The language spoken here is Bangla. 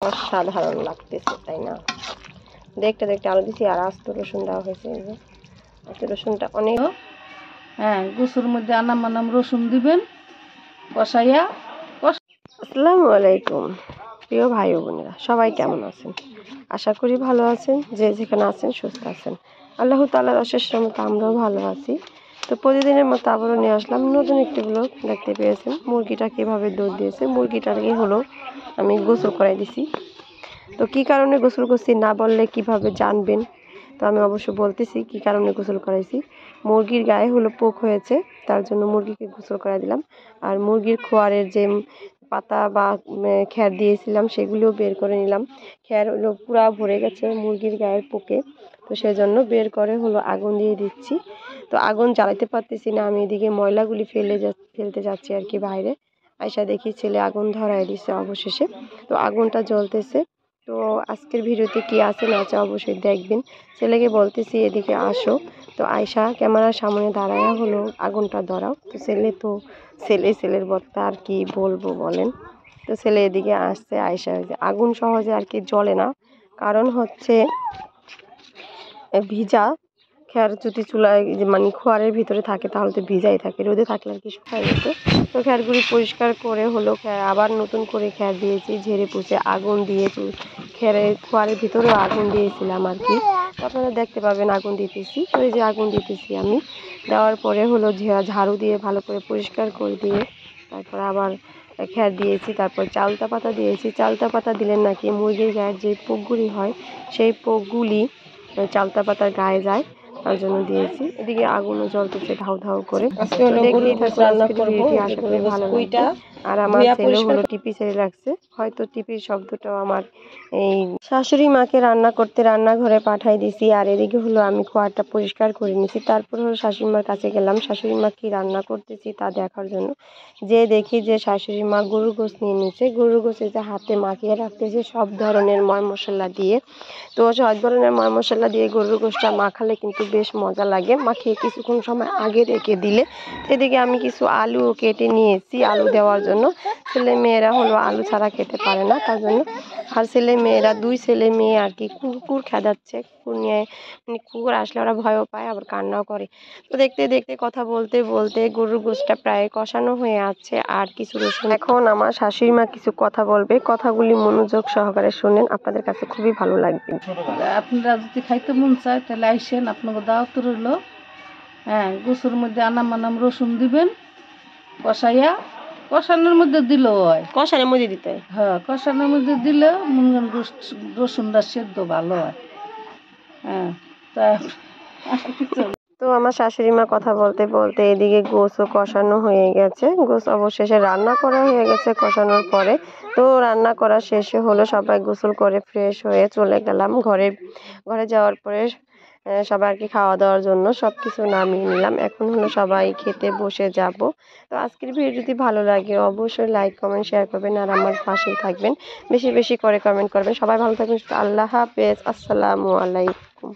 অসাধারণ লাগতেছে, তাই না? দেখতে দেখতে আলু দিছি আর আস্ত রসুন দেওয়া হয়েছে। এই যে আস্ত রসুনটা অনেক, হ্যাঁ, গোসুর মধ্যে আনাম রসুন দিবেন কষাইয়া। আসসালামু আলাইকুম প্রিয় ভাই ও বোনেরা, সবাই কেমন আছেন? আশা করি ভালো আছেন, যে যেখানে আছেন সুস্থ আছেন। আল্লাহ তাআলার অশেষ রহমতে আমরাও ভালো আছি। তো প্রতিদিনের মতো আবারও নিয়ে আসলাম নতুন একটি ব্লগ। দেখতে পেয়েছেন মুরগিটা কিভাবে দুধ দিয়েছে। মুরগিটাকে হলো আমি গোসল করাই দিছি। তো কি কারণে গোসল করছি না বললে কিভাবে জানবেন? তো আমি অবশ্য বলতেছি কি কারণে গোসল করাইছি। মুরগির গায়ে হলো পোক হয়েছে, তার জন্য মুরগিকে গোসল করাই দিলাম। আর মুরগির খোয়ারের যে পাতা বা খ্যার দিয়েছিলাম সেগুলোও বের করে নিলাম। খ্যার হলো পুরা ভরে গেছে মুরগির গায়ের পোকে, তো সেজন্য বের করে হলো আগুন দিয়ে দিচ্ছি। তো আগুন জ্বালাতে পারতেছি না, আমি এদিকে ময়লাগুলি ফেলতে যাচ্ছি আর কি বাইরে। আয়সা দেখি ছেলে আগুন ধরায় দিছে অবশেষে। তো আগুনটা জ্বলতেছে। তো আজকের ভিডিওতে কি আছে না আছে অবশ্যই দেখবেন। ছেলেকে বলতেছি এদিকে আসো, তো আয়সা ক্যামেরার সামনে দাঁড়ায়া হলো আগুনটা ধরাও। তো ছেলের বত্তা আর কি বলবো বলেন। তো ছেলে এদিকে আসছে, আয়সা আগুন সহজে আর কি জ্বলে না, কারণ হচ্ছে ভিজা খ্যার যদি চুলায় মানে খোয়ারের ভিতরে থাকে তাহলে তো ভিজাই থাকে, রোদে থাকলে আর কি শুকায় যেত। তো খ্যারগুলি পরিষ্কার করে হলো আবার নতুন করে খ্যার দিয়েছি, ঝেড়ে পুষে আগুন দিয়ে খোয়ারের ভিতরেও আগুন দিয়েছিলাম আর কি। আপনারা দেখতে পাবেন আগুন দিতেছি। তো এই যে আগুন দিতেছি আমি, দেওয়ার পরে হলো ঝাড়ু দিয়ে ভালো করে পরিষ্কার করে দিয়ে তারপর আবার খ্যার দিয়েছি। তারপর চালতা পাতা দিয়েছি। চালতা পাতা দিলে নাকি মুরগির গায়ের যে পোকগুলি হয় সেই পোকগুলি চালতা পাতার গায়ে যায়, তার জন্য দিয়েছি। এদিকে আগুনও জ্বলতেছে ধাউ ধাউ করে। দেখতেই থাকুন আজকের ভিডিওটি, আশা করি ভালো লাগবে। আর আমার ছেলে হলো টিপি ছেড়ে রাখছে, হয়তো টিপির শব্দটাও আমার এই শাশুড়ি মাকে রান্না করতে রান্নাঘরে পাঠাই দিছি। আর এদিকে হলো আমি খোয়ারটা পরিষ্কার করে নিছি। তারপর হলো শাশুড়ি মার কাছে গেলাম শাশুড়ি মা কি রান্না করতেছি তা দেখার জন্য। যে দেখি যে শাশুড়ি মা গরুর গোশ নিয়ে নিচ্ছে, গরুর গোশে যে হাতে মাখিয়ে রাখতেছে সব ধরনের ময় মশলা দিয়ে। তো সব ধরনের ময় মশলা দিয়ে গরুর গোশটা মাখালে কিন্তু বেশ মজা লাগে। মাখিয়ে কিছুক্ষণ সময় আগে রেখে দিলে। এদিকে আমি কিছু আলু কেটে নিয়েছি আলু দেওয়ার জন্য। ছেলে মেয়েরা হলো আলু ছাড়া খেতে পারে না, তার জন্য। আর ছেলে মেয়েরা দুই ছেলে মেয়ে আর কি কুকুর খেদাচ্ছে। কুকুর নিয়ে মানে কুকুর আসলে ওরা ভয়ও পায় আবার কান্নাও করে। তো দেখতে দেখতে কথা বলতে বলতে গরুর গোশটা প্রায় কষানো হয়ে আছে। আর কিছু রসুন, এখন আমার শাশুড়ি মা কিছু কথা বলবে, কথাগুলি মনোযোগ সহকারে শুনেন, আপনাদের কাছে খুবই ভালো লাগবে। আপনারা যদি খাইতে মন চায় তাহলে আইসেন, আপনাকে দাওয়াত রইল। হ্যাঁ, গোসুর মধ্যে আনাম রসুন দিবেন কষাইয়া। কষানোর মধ্যে দিলেও হয়, কষানোর মধ্যে দিতে হয়। হ্যাঁ, কষানোর মধ্যে দিলে মনে রসুনটা সেদ্ধ ভালো হয়। হ্যাঁ, তো আমার শাশুড়ি মা কথা বলতে বলতে এদিকে গোশও কষানো হয়ে গেছে। গোশ অবশেষে রান্না করা হয়ে গেছে কষানোর পরে। তো রান্না করা শেষে হলো সবাই গোসল করে ফ্রেশ হয়ে চলে গেলাম ঘরে যাওয়ার পরে সবাই আর কি খাওয়া দাওয়ার জন্য সব কিছু নামিয়ে নিলাম। এখন হলো সবাই খেতে বসে যাব। তো আজকের ভিডিও যদি ভালো লাগে অবশ্যই লাইক কমেন্ট শেয়ার করবেন আর আমার পাশেই থাকবেন, বেশি বেশি করে কমেন্ট করবেন। সবাই ভালো থাকবেন। আল্লাহ হাফেজ, আসসালামু আলাইকুম।